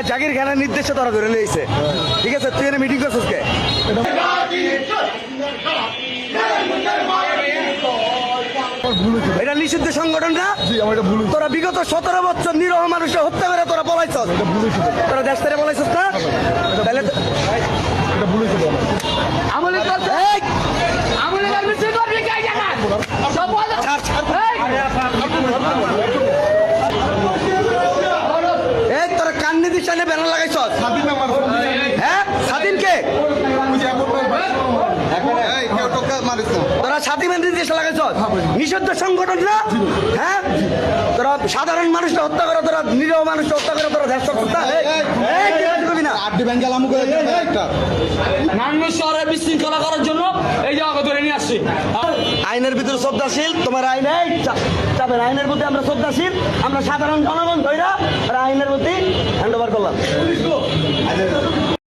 জাকির খানের নির্দেশে তারা ধরে নিয়েছে। ঠিক আছে, তুই এনে মিটিং করছিস কে? এটা নিষিদ্ধ সংগঠন না? তোরা বিগত 17 বছর নিরহ মানুষকে হত্যা করে তোরা পলাইছ, তোরা দেশ থেকে পলাইছ না? তাহলে তোরা কান্নি দিশানে ব্যানার লাগাইছ। হ্যাঁ, স্বাধীনকে তোরা স্বাধীন নির্দেশ লাগাইছ, নিষিদ্ধ সংগঠন না? হ্যাঁ, তোরা সাধারণ মানুষকে হত্যা করে, তোরা নিরীহ মানুষকে হত্যা করে, তোরা দেশ শহরে বিশৃঙ্খলা করার জন্য এই জায়গা ধরে নিয়ে আসছি। আইনের ভিতরে শ্রদ্ধাশীল, তোমার আইনের প্রতি আমরা শ্রদ্ধাশীল, আমরা সাধারণ জনগণ ধৈরা আইনের প্রতি